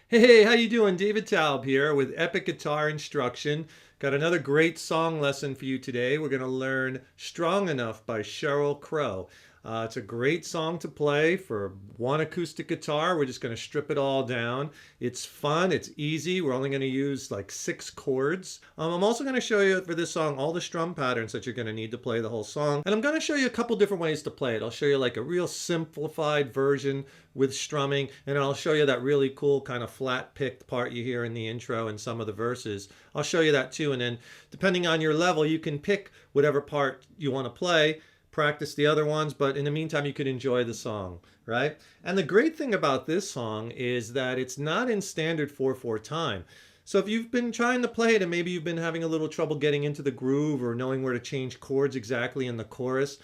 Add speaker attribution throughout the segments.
Speaker 1: Hey, how you doing? David Taub here with Epic Guitar Instruction. Got another great song lesson for you today. We're going to learn Strong Enough by Sheryl Crow. It's a great song to play for one acoustic guitar. We're just going to strip it all down. It's fun. It's easy. We're only going to use like 6 chords. I'm also going to show you for this song all the strum patterns that you're going to need to play the whole song. And I'm going to show you a couple different ways to play it. I'll show you like a real simplified version with strumming, and I'll show you that really cool kind of flat picked part you hear in the intro and some of the verses. I'll show you that too, and then depending on your level, you can pick whatever part you want to play, practice the other ones, but in the meantime, you could enjoy the song, right? And the great thing about this song is that it's not in standard 4/4 time. So if you've been trying to play it and maybe you've been having a little trouble getting into the groove or knowing where to change chords exactly in the chorus,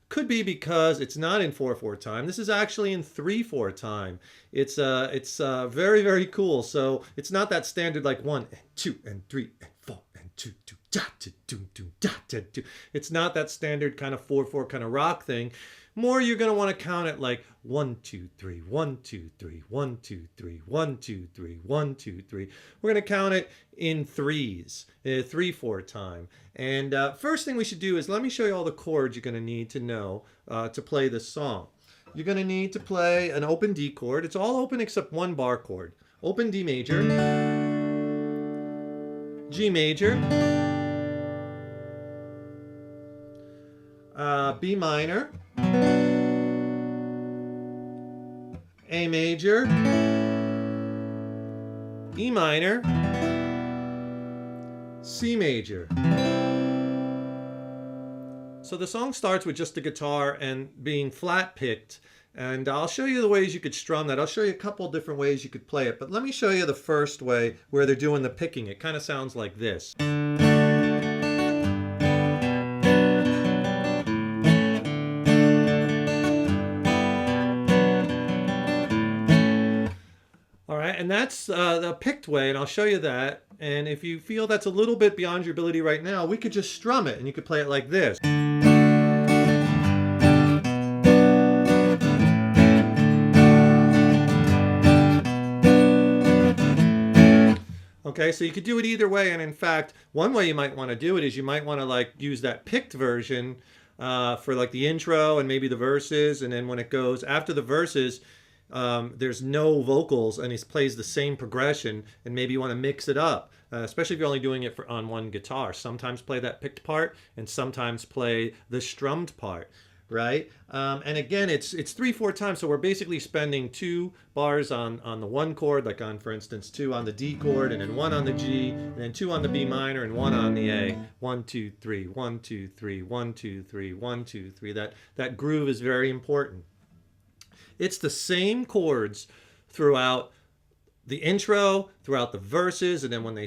Speaker 1: could be because it's not in 4/4 time. This is actually in 3/4 time. It's very, very cool. So it's not that standard like 1 and 2 and 3 and 4 and 2 2 da da do do da da do. It's not that standard kind of 4/4 kind of rock thing. More you're gonna want to count it like 1 2 3 1 2 3 1 2 3 1 2 3 1 2 3. We're gonna count it in threes, 3/4 time. And first thing we should do is let me show you all the chords you're gonna need to know to play this song. You're gonna need to play an open D chord. It's all open except one bar chord. Open D major, G major, B minor, A major, E minor, C major. So the song starts with just the guitar and being flat picked, and I'll show you the ways you could strum that. I'll show you a couple different ways you could play it, but let me show you the first way where they're doing the picking. It kind of sounds like this. All right, and that's the picked way, and I'll show you that. And if you feel that's a little bit beyond your ability right now, we could just strum it, and you could play it like this. Okay, so you could do it either way, and in fact, one way you might want to do it is you might want to like use that picked version for like the intro and maybe the verses, and then when it goes after the verses, there's no vocals and it plays the same progression, and maybe you want to mix it up, especially if you're only doing it on one guitar. Sometimes play that picked part and sometimes play the strummed part, right? And again, it's 3/4 time, so we're basically spending 2 bars on the one chord, like on, for instance, 2 on the D chord, and then 1 on the G, and then 2 on the B minor, and 1 on the A. 1 2 3 1 2 3 1 2 3 1 2 3. That groove is very important. It's the same chords throughout the intro, throughout the verses, and then when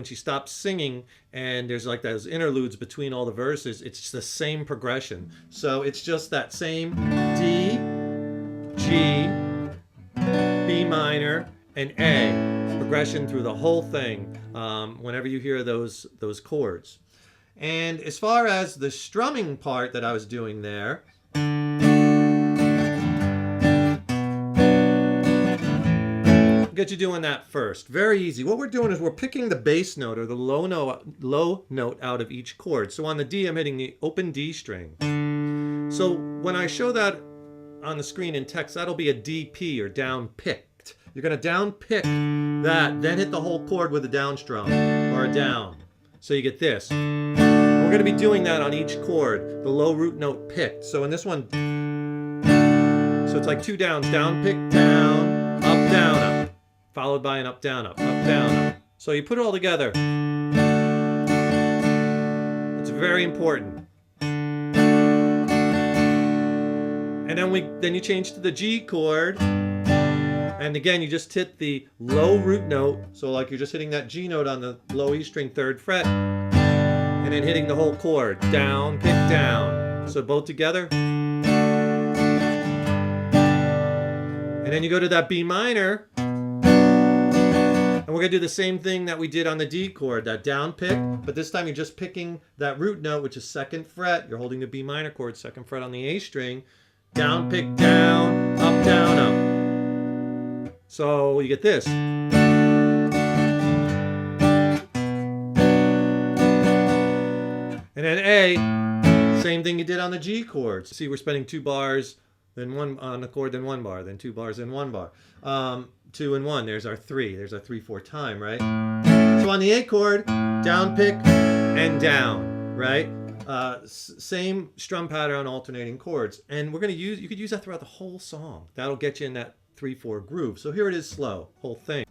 Speaker 1: she stops singing and there's like those interludes between all the verses, it's the same progression. So it's just that same D, G, B minor, and A progression through the whole thing whenever you hear those chords. And as far as the strumming part that I was doing there, get you doing that first. Very easy. What we're doing is we're picking the bass note or the low note out of each chord. So on the D, I'm hitting the open D string. So when I show that on the screen in text, that'll be a DP or down picked. You're going to down pick that, then hit the whole chord with a down strum or a down. So you get this. We're going to be doing that on each chord, the low root note picked. So in this one, so it's like 2 downs, down, pick, down, up, followed by an up, down, up, down, up. So you put it all together. It's very important. And then you change to the G chord. And again, you just hit the low root note. So like you're just hitting that G note on the low E string 3rd fret. And then hitting the whole chord. Down, pick, down. So both together. And then you go to that B minor. And we're going to do the same thing that we did on the D chord, that down pick, but this time you're just picking that root note, which is 2nd fret. You're holding the B minor chord, 2nd fret on the A string. Down, pick, down, up, So you get this. And then A, same thing you did on the G chords. See, we're spending 2 bars, then 1 on the chord, then 1 bar, then 2 bars, then 1 bar. 2 and 1, there's our 3. There's our 3/4 time, right? So on the A chord, down pick and down, right? Same strum pattern on alternating chords. And we're gonna use, you could use that throughout the whole song. That'll get you in that 3/4 groove. So here it is slow, whole thing.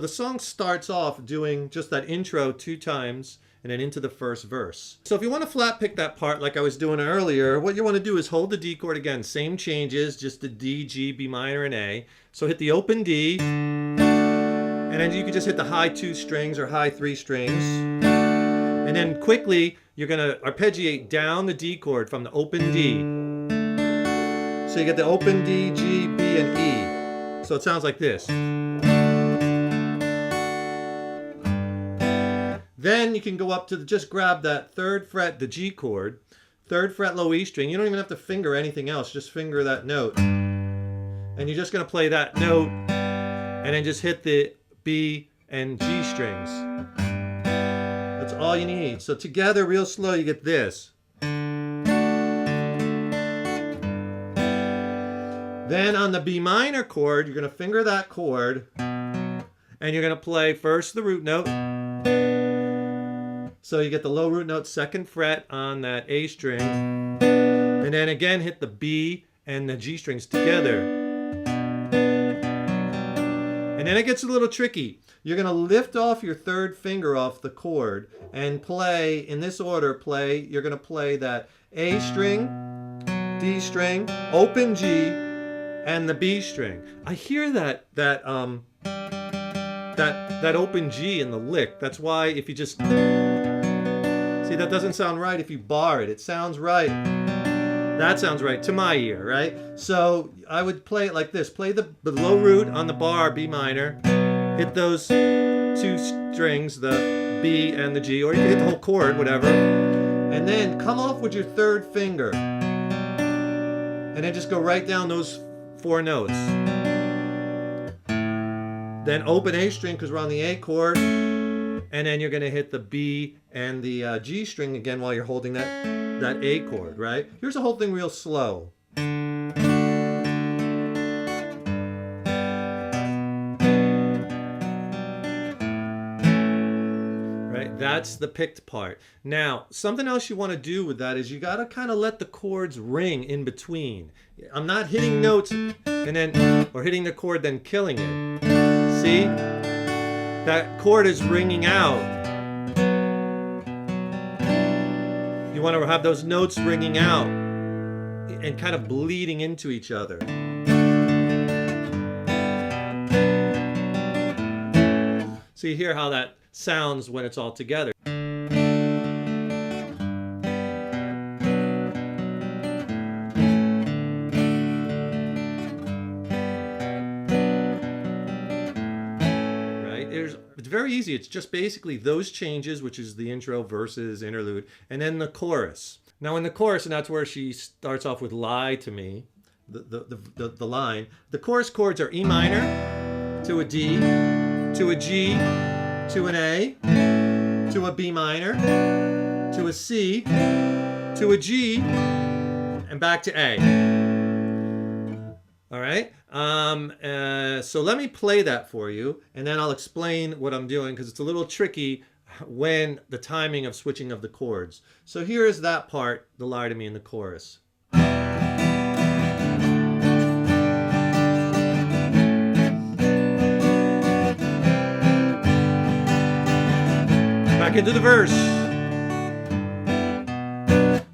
Speaker 1: The song starts off doing just that intro 2 times and then into the first verse. So if you want to flat pick that part like I was doing earlier, what you want to do is hold the D chord again. Same changes, just the D, G, B minor, and A. So hit the open D, and then you can just hit the high 2 strings or high 3 strings. And then quickly, you're going to arpeggiate down the D chord from the open D. So you get the open D, G, B, and E. So it sounds like this. Then you can go up to just grab that 3rd fret, the G chord, 3rd fret low E string. You don't even have to finger anything else, just finger that note. And you're just going to play that note and then just hit the B and G strings. That's all you need. So together, real slow, you get this. Then on the B minor chord, you're going to finger that chord and you're going to play first the root note. So you get the low root note 2nd fret on that A string, and then again hit the B and the G strings together. And then it gets a little tricky. You're going to lift off your 3rd finger off the chord and play, in this order, you're going to play that A string, D string, open G, and the B string. I hear that open G in the lick. That's why if you just... See, that doesn't sound right if you bar it. It sounds right. That sounds right to my ear, right? So I would play it like this. Play the low root on the bar, B minor. Hit those 2 strings, the B and the G, or you can hit the whole chord, whatever. And then come off with your 3rd finger. And then just go right down those 4 notes. Then open A string because we're on the A chord. And then you're going to hit the B and the G string again while you're holding that A chord, right? Here's the whole thing real slow. Right? That's the picked part. Now, something else you want to do with that is you got to kind of let the chords ring in between. I'm not hitting notes and then, or hitting the chord then killing it. See? That chord is ringing out. You want to have those notes ringing out and kind of bleeding into each other. So you hear how that sounds when it's all together. It's very easy. It's just basically those changes, which is the intro, verses, interlude, and then the chorus. Now in the chorus, and that's where she starts off with lie to me, the line. The chorus chords are E minor to a D, to a G, to an A, to a B minor, to a C, to a G, and back to A. All right? So let me play that for you, and then I'll explain what I'm doing, because it's a little tricky when the timing of switching of the chords. So here is that part, the lie to me in the chorus. Back into the verse.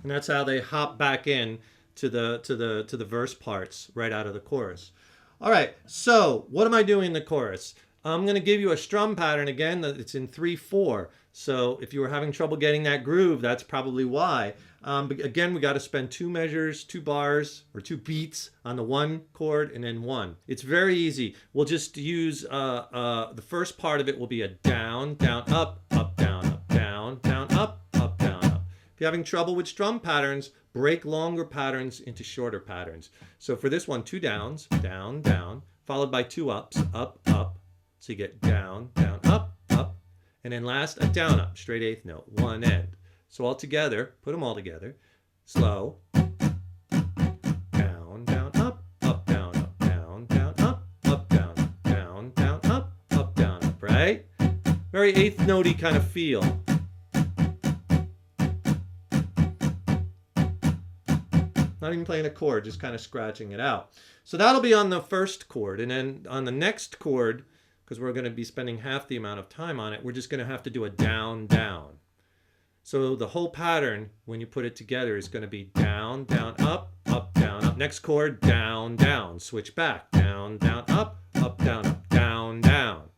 Speaker 1: And that's how they hop back in to the verse parts right out of the chorus. All right, so what am I doing in the chorus? I'm going to give you a strum pattern again. It's in 3/4. So if you were having trouble getting that groove, that's probably why. But again, we got to spend 2 measures, 2 bars, or 2 beats on the 1 chord and then 1. It's very easy. We'll just use the first part of it will be a down, down, up, down, up, down, down, up, down, up. If you're having trouble with strum patterns, break longer patterns into shorter patterns. So for this one, 2 downs, down, down, followed by 2 ups, up, up. So you get down, down, up, up, and then last a down, up, straight eighth note, one end. So all together, put them all together, slow, down, down, up, down, down, down, up, down, down, down, up, down, up, right? Very eighth notey kind of feel. Not even playing a chord, just kind of scratching it out. So that'll be on the first chord. And then on the next chord, because we're going to be spending half the amount of time on it, we're just going to have to do a down, down. So the whole pattern, when you put it together, is going to be down, down, up, down, up. Next chord, down, down. Switch back. Down, down, up, down, up. Down, down.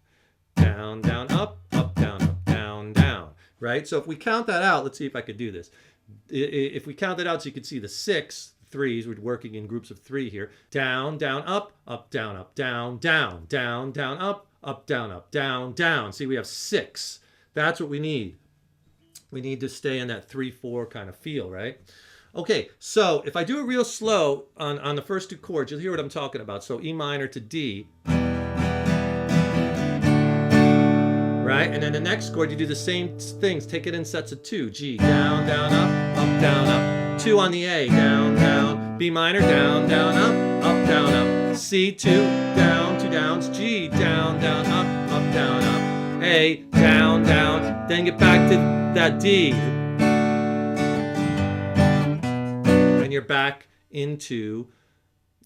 Speaker 1: Down, down, up, down, up. Down, down. Right? So if we count that out, let's see if I could do this. If we count that out so you can see the 6 threes, we're working in groups of 3 here. Down, down, up, down, down, down, down, down, up, down, down, down. See, we have 6. That's what we need. We need to stay in that 3-4 kind of feel, right? Okay, so if I do it real slow on the first 2 chords, you'll hear what I'm talking about. So E minor to D. Right? And then the next chord, you do the same things. Take it in sets of 2. G, down, down, up, down, up. 2 on the A, down, down. B minor, down, down, up, down, up. C, 2, down, 2 downs. G, down, down, up, down, up. A, down, down. Then get back to that D. And you're back into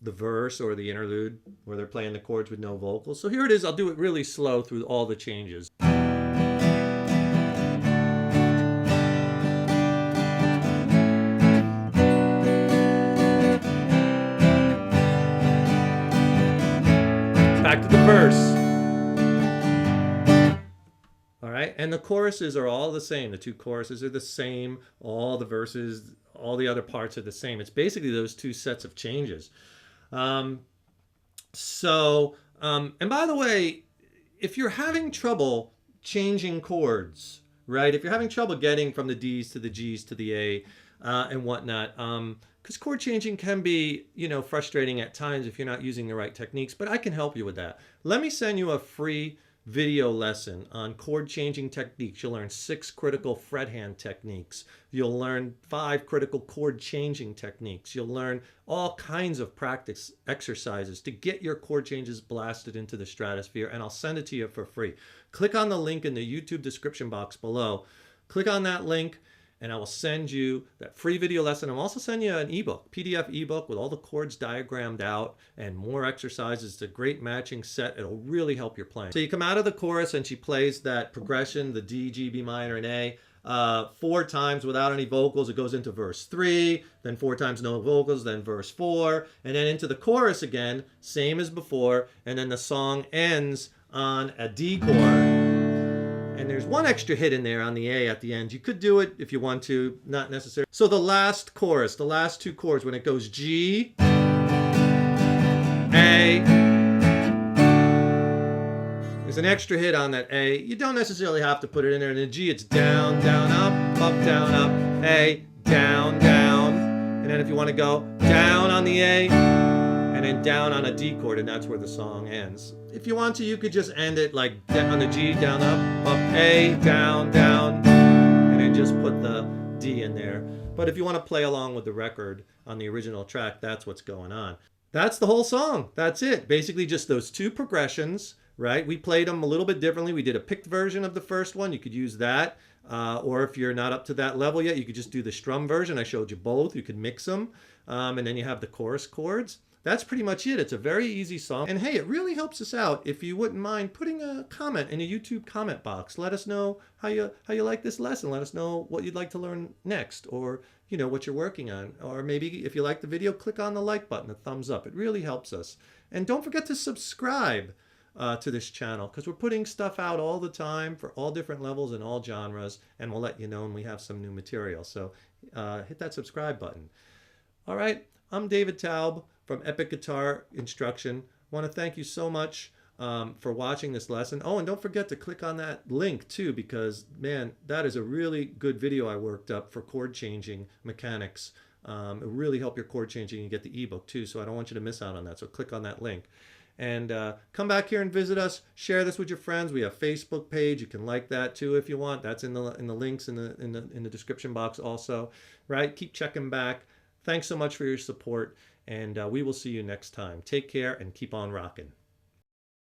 Speaker 1: the verse or the interlude where they're playing the chords with no vocals. So here it is. I'll do it really slow through all the changes. Back to the verse. All right, and the choruses are all the same. The 2 choruses are the same. All the verses, all the other parts are the same. It's basically those 2 sets of changes. And by the way, if you're having trouble changing chords, right? If you're having trouble getting from the D's to the G's to the A and whatnot, because chord changing can be, frustrating at times if you're not using the right techniques, but I can help you with that. Let me send you a free video lesson on chord changing techniques. You'll learn 6 critical fret hand techniques. You'll learn 5 critical chord changing techniques. You'll learn all kinds of practice exercises to get your chord changes blasted into the stratosphere, and I'll send it to you for free. Click on the link in the YouTube description box below. Click on that link and I will send you that free video lesson. I'll also send you an ebook, PDF ebook with all the chords diagrammed out and more exercises. It's a great matching set. It'll really help your playing. So you come out of the chorus and she plays that progression, the D, G, B minor, and A, 4 times without any vocals. It goes into verse 3, then 4 times no vocals, then verse 4, and then into the chorus again, same as before, and then the song ends on a D chord. And there's one extra hit in there on the A at the end. You could do it if you want to, not necessary. So the last chorus, the last 2 chords, when it goes G, A, there's an extra hit on that A. You don't necessarily have to put it in there. In the G, it's down, down, up, down, up, A, down, down. And then if you want to go down on the A, and then down on a D chord, and that's where the song ends. If you want to, you could just end it like on the G, down, up, A, down, down, and then just put the D in there. But if you want to play along with the record on the original track, that's what's going on. That's the whole song. That's it. Basically just those 2 progressions, right? We played them a little bit differently. We did a picked version of the first one. You could use that. Or if you're not up to that level yet, you could just do the strum version. I showed you both. You could mix them. And then you have the chorus chords. That's pretty much it. It's a very easy song. And hey, it really helps us out if you wouldn't mind putting a comment in the YouTube comment box. Let us know how you like this lesson. Let us know what you'd like to learn next, or what you're working on. Or maybe if you like the video, click on the like button, a thumbs up. It really helps us. And don't forget to subscribe to this channel, because we're putting stuff out all the time for all different levels and all genres, and we'll let you know when we have some new material. So hit that subscribe button. All right, I'm David Taub from Epic Guitar Instruction. I want to thank you so much for watching this lesson. Oh, and don't forget to click on that link too, because man, that is a really good video I worked up for chord changing mechanics It will really help your chord changing. You get the ebook too, so I don't want you to miss out on that. So click on that link. And come back here and visit us. Share this with your friends. We have a Facebook page. You can like that too if you want. That's in the links in the description box also. Right? Keep checking back. Thanks so much for your support, and we will see you next time. Take care and keep on rocking.